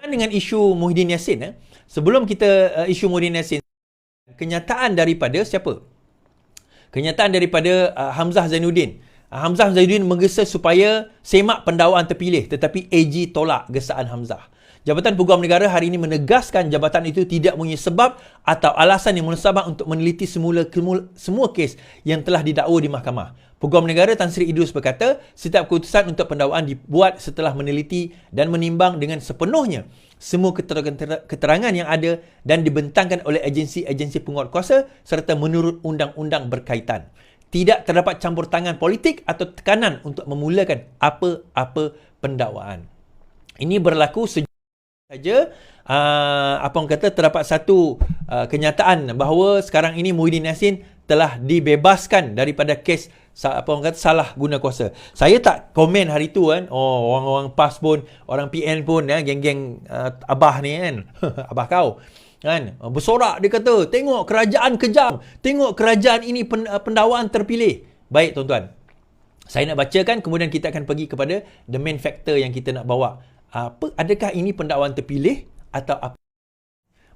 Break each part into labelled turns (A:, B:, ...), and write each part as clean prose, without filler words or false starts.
A: Dengan isu Muhyiddin Yassin, sebelum kita isu Muhyiddin Yassin, kenyataan daripada siapa? Kenyataan daripada Hamzah Zainuddin. Hamzah Zainuddin menggesa supaya semak pendakwaan terpilih, tetapi AG tolak gesaan Hamzah. Jabatan Peguam Negara hari ini menegaskan jabatan itu tidak mempunyai sebab atau alasan yang munasabah untuk meneliti semua kes yang telah didakwa di mahkamah. Peguam Negara Tan Sri Idrus berkata, setiap keputusan untuk pendakwaan dibuat setelah meneliti dan menimbang dengan sepenuhnya semua keterangan yang ada dan dibentangkan oleh agensi-agensi penguatkuasa serta menurut undang-undang berkaitan. Tidak terdapat campur tangan politik atau tekanan untuk memulakan apa-apa pendakwaan. Ini berlaku saja orang kata terdapat satu kenyataan bahawa sekarang ini Muhyiddin Yassin telah dibebaskan daripada kes orang kata salah guna kuasa. Saya tak komen hari tu kan. Orang-orang PAS pun, orang PN pun, geng-geng abah ni kan. Abah kau kan bersorak, dia kata tengok kerajaan kejam, tengok kerajaan ini pendakwaan terpilih. Baik tuan-tuan, saya nak bacakan, kemudian kita akan pergi kepada the main factor yang kita nak bawa. Adakah ini pendakwaan terpilih atau apa?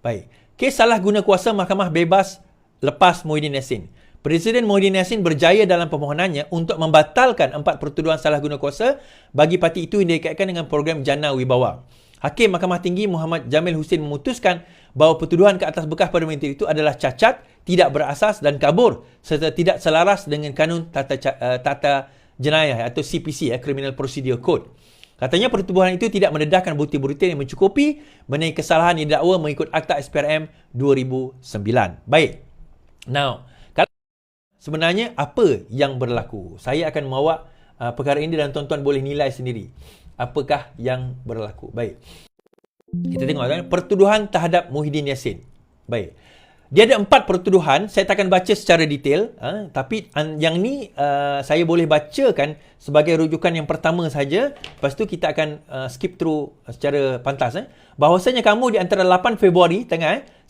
A: Baik, kes salah guna kuasa mahkamah bebas lepas Muhyiddin Yassin. Presiden Muhyiddin Yassin berjaya dalam permohonannya untuk membatalkan 4 pertuduhan salah guna kuasa bagi parti itu yang dikaitkan dengan program Jana Wibawa. Hakim Mahkamah Tinggi Muhammad Jamil Hussein memutuskan bahawa pertuduhan ke atas bekas Perdana Menteri itu adalah cacat, tidak berasas dan kabur serta tidak selaras dengan kanun tata jenayah atau CPC, Criminal Procedure Code. Katanya pertubuhan itu tidak mendedahkan bukti-bukti yang mencukupi mengenai kesalahan yang didakwa mengikut Akta SPRM 2009. Baik. Now, sebenarnya apa yang berlaku? Saya akan membawa perkara ini dan tuan-tuan boleh nilai sendiri. Apakah yang berlaku? Baik. Kita tengok pertuduhan terhadap Muhyiddin Yassin. Baik. Dia ada 4 pertuduhan. Saya tak akan baca secara detail. Tapi yang ni saya boleh bacakan sebagai rujukan yang pertama saja. Lepas tu kita akan skip through secara pantas. Bahawasanya kamu di antara 8 Februari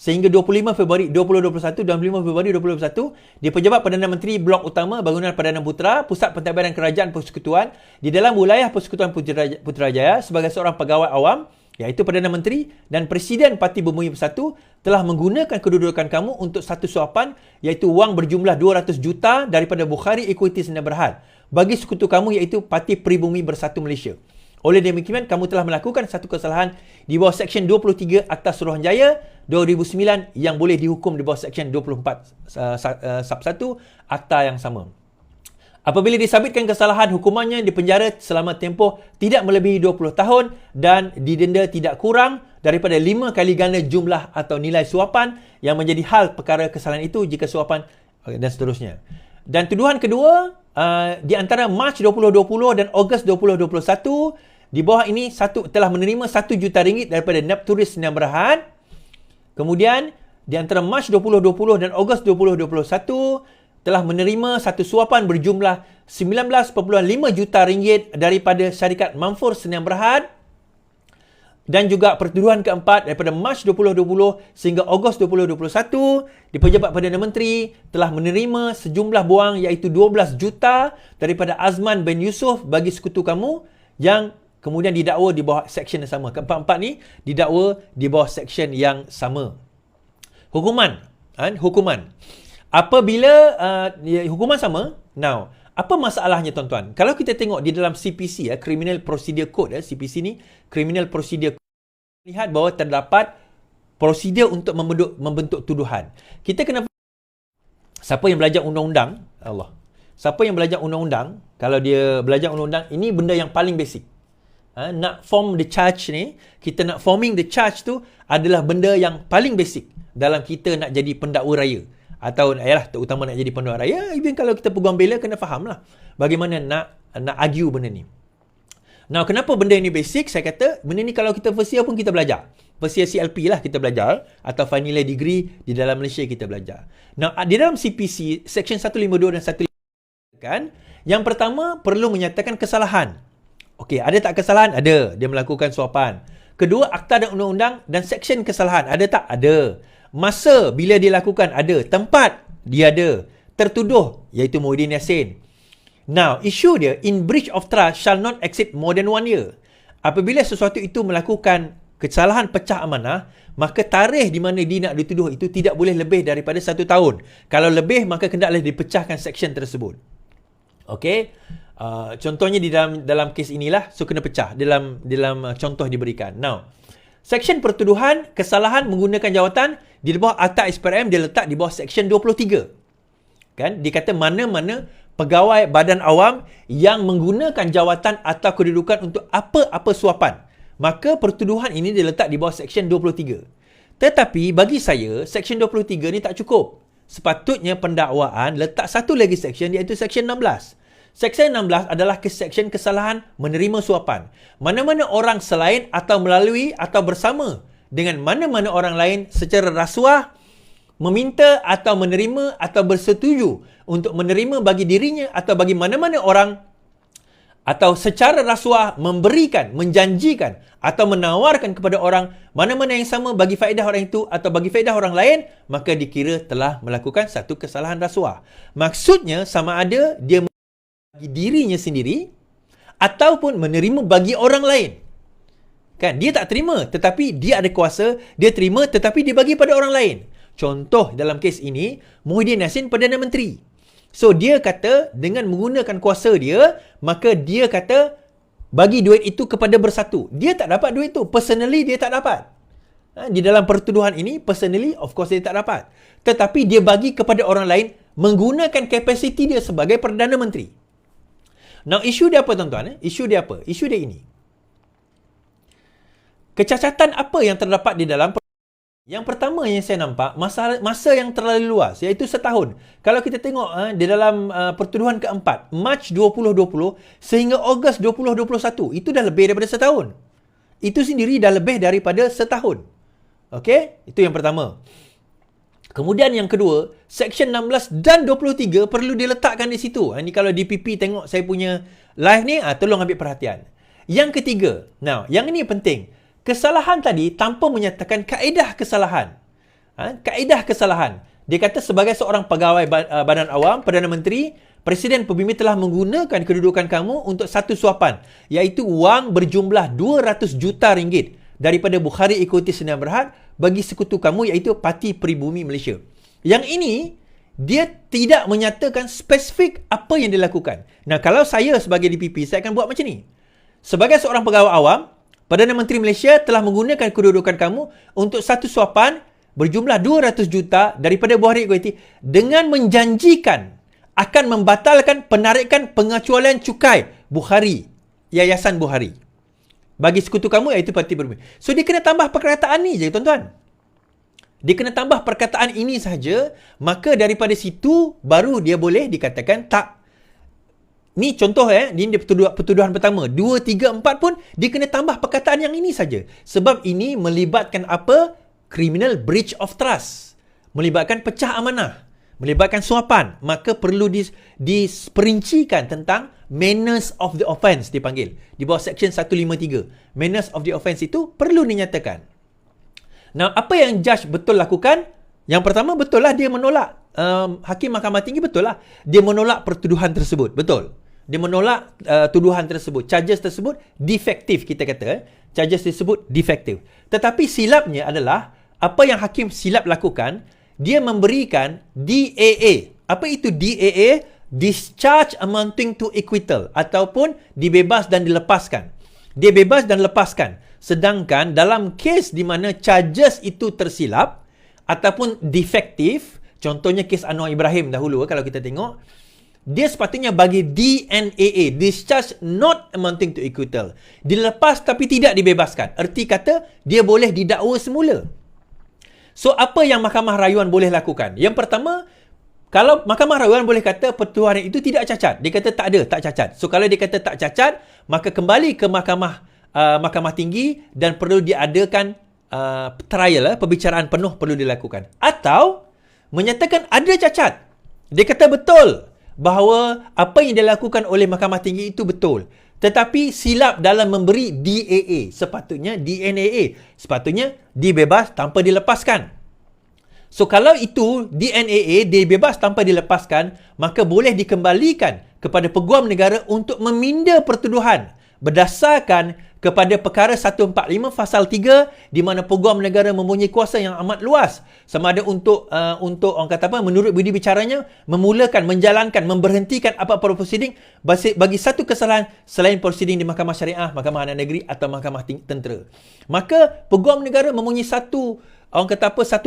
A: sehingga 25 Februari 2021 dan 5 Februari 2021 di Pejabat Perdana Menteri Blok Utama Bangunan Perdana Putra Pusat Pentadbiran Kerajaan Persekutuan di dalam wilayah Persekutuan Putrajaya sebagai seorang pegawai awam, iaitu Perdana Menteri dan Presiden Parti Bumi Bersatu telah menggunakan kedudukan kamu untuk satu suapan, iaitu wang berjumlah 200 juta daripada Bukhari Equity Sdn Bhd bagi sekutu kamu, iaitu Parti Pribumi Bersatu Malaysia. Oleh demikian, kamu telah melakukan satu kesalahan di bawah Seksyen 23 Akta Suruhanjaya 2009 yang boleh dihukum di bawah Seksyen 24 Sub 1 Akta yang sama. Apabila disabitkan kesalahan, hukumannya dipenjara selama tempoh tidak melebihi 20 tahun dan didenda tidak kurang daripada 5 kali ganda jumlah atau nilai suapan yang menjadi hal perkara kesalahan itu jika suapan dan seterusnya. Dan tuduhan kedua, di antara Mac 2020 dan Ogos 2021, di bawah ini telah menerima RM1 juta daripada Nepturis Sdn Bhd. Kemudian di antara Mac 2020 dan Ogos 2021 telah menerima satu suapan berjumlah RM19.5 juta daripada syarikat Manfur Sdn Bhd. Dan juga pertuduhan keempat daripada Mac 2020 sehingga Ogos 2021 di Pejabat Perdana Menteri telah menerima sejumlah wang iaitu 12 juta daripada Azman bin Yusof bagi sekutu kamu yang kemudian didakwa di bawah seksyen yang sama. Keempat-empat ni didakwa di bawah seksyen yang sama. Hukuman. Apabila hukuman sama, now, apa masalahnya tuan-tuan? Kalau kita tengok di dalam CPC, Criminal Procedure Code, CPC ni, Criminal Procedure Code, lihat bahawa terdapat prosedur untuk membentuk tuduhan. Kita kena, siapa yang belajar undang-undang, siapa yang belajar undang-undang, kalau dia belajar undang-undang, ini benda yang paling basic. Nak form the charge ni, kita nak forming the charge tu adalah benda yang paling basic dalam kita nak jadi pendakwa raya. Atau terutama nak jadi pendakwa raya, even kalau kita peguam bela kena faham lah bagaimana nak argue benda ni. Now, kenapa benda ni basic? Saya kata benda ni kalau kita first year pun kita belajar. First year CLP lah kita belajar, atau final year degree di dalam Malaysia kita belajar. Now, di dalam CPC Seksyen 152 dan 152 kan, yang pertama perlu menyatakan kesalahan. Okey, ada tak kesalahan? Ada. Dia melakukan suapan. Kedua, akta dan undang-undang dan seksyen kesalahan. Ada tak? Ada. Masa bila dia lakukan? Ada. Tempat? Dia ada. Tertuduh? Iaitu Muhyiddin Yassin. Now, isu dia, in breach of trust shall not exceed more than 1 year. Apabila sesuatu itu melakukan kesalahan pecah amanah, maka tarikh di mana dia nak dituduh itu tidak boleh lebih daripada 1 tahun. Kalau lebih, maka hendaklah dipecahkan seksyen tersebut. Okey. Contohnya di dalam kes inilah, so kena pecah dalam contoh diberikan. Now, seksyen pertuduhan kesalahan menggunakan jawatan di bawah Akta SPRM dia letak di bawah seksyen 23. Kan? Dia kata mana-mana pegawai badan awam yang menggunakan jawatan atau kedudukan untuk apa-apa suapan, maka pertuduhan ini diletak di bawah seksyen 23. Tetapi bagi saya, seksyen 23 ni tak cukup. Sepatutnya pendakwaan letak satu lagi seksyen, iaitu seksyen 16. Seksyen 16 adalah seksyen kesalahan menerima suapan. Mana-mana orang selain atau melalui atau bersama dengan mana-mana orang lain secara rasuah, meminta atau menerima atau bersetuju untuk menerima bagi dirinya atau bagi mana-mana orang, atau secara rasuah memberikan, menjanjikan atau menawarkan kepada orang mana-mana yang sama bagi faedah orang itu atau bagi faedah orang lain, maka dikira telah melakukan satu kesalahan rasuah. Maksudnya sama ada dia bagi dirinya sendiri ataupun menerima bagi orang lain. Kan, dia tak terima tetapi dia ada kuasa, dia terima tetapi dia bagi pada orang lain. Contoh dalam kes ini, Muhyiddin Yassin Perdana Menteri. So dia kata dengan menggunakan kuasa dia, maka dia kata bagi duit itu kepada Bersatu. Dia tak dapat duit itu. Personally dia tak dapat. Di dalam pertuduhan ini, personally of course dia tak dapat. Tetapi dia bagi kepada orang lain menggunakan kapasiti dia sebagai Perdana Menteri. Now isu dia apa tuan-tuan? Isu dia apa? Isu dia ini. Kecacatan apa yang terdapat di dalam. Yang pertama yang saya nampak, masa yang terlalu luas, iaitu setahun. Kalau kita tengok di dalam pertuduhan keempat, Mac 2020 sehingga Ogos 2021, itu dah lebih daripada setahun. Itu sendiri dah lebih daripada setahun. Okey? Itu yang pertama. Kemudian yang kedua, Seksyen 16 dan 23 perlu diletakkan di situ. Ini kalau DPP tengok saya punya live ni, tolong ambil perhatian. Yang ketiga, yang ini penting. Kesalahan tadi tanpa menyatakan kaedah kesalahan. Kaedah kesalahan. Dia kata sebagai seorang pegawai badan awam, Perdana Menteri, Presiden PBB telah menggunakan kedudukan kamu untuk satu suapan, iaitu wang berjumlah 200 juta ringgit daripada Bukhari Equity Sdn Bhd bagi sekutu kamu, iaitu Parti Pribumi Malaysia. Yang ini, dia tidak menyatakan spesifik apa yang dilakukan. Nah, kalau saya sebagai DPP, saya akan buat macam ni. Sebagai seorang pegawai awam, Perdana Menteri Malaysia telah menggunakan kedudukan kamu untuk satu suapan berjumlah 200 juta daripada Bukhari Equity dengan menjanjikan akan membatalkan penarikan pengecualian cukai Bukhari, Yayasan Bukhari, bagi sekutu kamu, iaitu Parti Pribumi. So dia kena tambah perkataan ni je tuan-tuan. Dia kena tambah perkataan ini sahaja, maka daripada situ baru dia boleh dikatakan tak. Ni contoh ini pertuduhan pertama. 2, 3, 4 pun dia kena tambah perkataan yang ini saja. Sebab ini melibatkan apa? Criminal breach of trust. Melibatkan pecah amanah. Melibatkan suapan. Maka perlu diperincikan tentang manners of the offence dipanggil. Di bawah Seksyen 153. Manners of the offence itu perlu dinyatakan. Nah, apa yang judge betul lakukan? Yang pertama, betul lah dia menolak. Hakim Mahkamah Tinggi betul lah. Dia menolak pertuduhan tersebut. Betul. Dia menolak tuduhan tersebut. Charges tersebut defektif, kita kata. Charges tersebut defektif. Tetapi silapnya adalah, apa yang hakim silap lakukan, dia memberikan DAA. Apa itu DAA? Discharge amounting to acquittal. Ataupun dibebas dan dilepaskan. Dia bebas dan lepaskan. Sedangkan dalam kes di mana charges itu tersilap ataupun defektif, contohnya kes Anwar Ibrahim dahulu, kalau kita tengok, dia sepatutnya bagi DNAA, discharge not amounting to acquittal. Dilepas tapi tidak dibebaskan. Erti kata, dia boleh didakwa semula. So, apa yang Mahkamah Rayuan boleh lakukan? Yang pertama, kalau Mahkamah Rayuan boleh kata pertuduhan itu tidak cacat. Dia kata tak ada, tak cacat. So, kalau dia kata tak cacat, maka kembali ke Mahkamah Tinggi dan perlu diadakan trial, perbicaraan penuh perlu dilakukan. Atau menyatakan ada cacat. Dia kata betul bahawa apa yang dilakukan oleh Mahkamah Tinggi itu betul. Tetapi silap dalam memberi DAA. Sepatutnya DNAA. Sepatutnya dibebas tanpa dilepaskan. So kalau itu DNAA, dibebas tanpa dilepaskan, maka boleh dikembalikan kepada Peguam Negara untuk meminda pertuduhan berdasarkan kepada perkara 145 pasal 3 di mana peguam negara mempunyai kuasa yang amat luas sama ada untuk orang kata apa, menurut budi bicaranya, memulakan, menjalankan, memberhentikan apa-apa prosiding bagi satu kesalahan selain prosiding di Mahkamah Syariah, Mahkamah Adat Negeri atau Mahkamah Tentera. Maka peguam negara mempunyai satu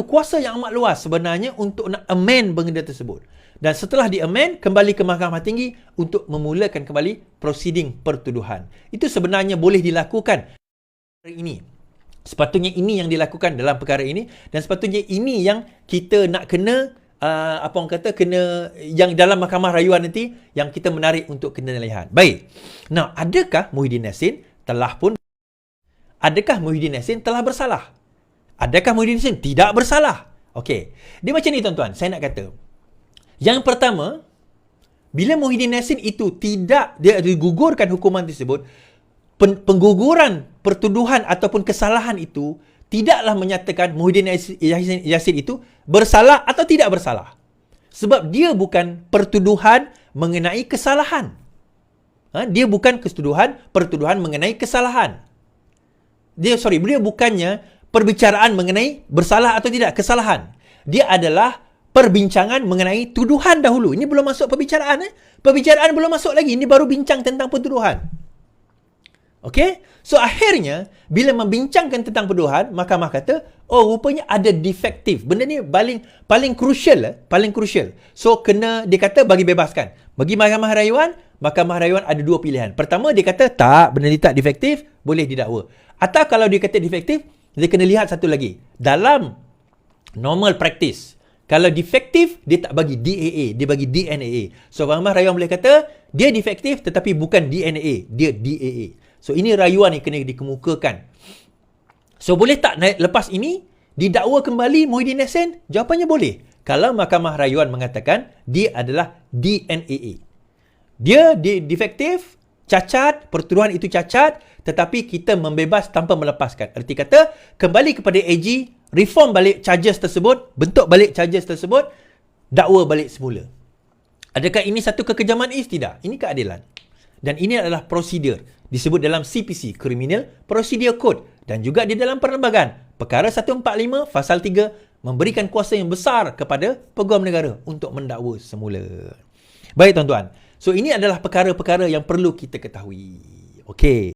A: kuasa yang amat luas sebenarnya untuk nak amend benda tersebut. Dan setelah di-amend, kembali ke Mahkamah Tinggi untuk memulakan kembali prosiding pertuduhan. Itu sebenarnya boleh dilakukan ini. Sepatutnya ini yang dilakukan dalam perkara ini dan sepatutnya ini yang kita nak kena kena yang dalam Mahkamah Rayuan nanti yang kita menarik untuk kenalihan. Baik. Now, adakah Muhyiddin Yassin telah bersalah? Adakah Muhyiddin Yassin tidak bersalah? Okey. Dia macam ni tuan-tuan, saya nak kata. Yang pertama, bila Muhyiddin Yassin itu dia digugurkan hukuman tersebut, pengguguran pertuduhan ataupun kesalahan itu tidaklah menyatakan Muhyiddin Yassin itu bersalah atau tidak bersalah. Sebab dia bukan pertuduhan mengenai kesalahan. Dia bukan pertuduhan mengenai kesalahan. Dia bukannya perbicaraan mengenai bersalah atau tidak, kesalahan. Dia adalah perbincangan mengenai tuduhan dahulu. Ini belum masuk perbicaraan. Perbicaraan belum masuk lagi. Ini baru bincang tentang pertuduhan. Okey? So, akhirnya, bila membincangkan tentang pertuduhan, mahkamah kata, rupanya ada defektif. Benda ni paling crucial. Paling crucial. So, dia kata bagi bebaskan. Bagi Mahkamah Rayuan ada dua pilihan. Pertama, dia kata, tak, benda ni tak defektif, boleh didakwa. Atau kalau dia kata defektif, dia kena lihat satu lagi. Dalam normal practice, kalau defektif, dia tak bagi DAA, dia bagi DNAA. So, Mahkamah Rayuan boleh kata, dia defektif tetapi bukan DNA, dia DAA. So, ini rayuan ni kena dikemukakan. So, boleh tak lepas ini, didakwa kembali Muhyiddin Yassin? Jawapannya boleh. Kalau Mahkamah Rayuan mengatakan, dia adalah DNAA. Dia defektif, cacat, pertuduhan itu cacat, tetapi kita membebas tanpa melepaskan. Erti kata, kembali kepada AG, reform balik charges tersebut, bentuk balik charges tersebut, dakwa balik semula. Adakah ini satu kekejaman? Tidak. Ini keadilan. Dan ini adalah prosedur. Disebut dalam CPC, Criminal Procedure Code. Dan juga di dalam perlembagaan. Perkara 145, pasal 3, memberikan kuasa yang besar kepada peguam negara untuk mendakwa semula. Baik tuan-tuan. So, ini adalah perkara-perkara yang perlu kita ketahui. Okey.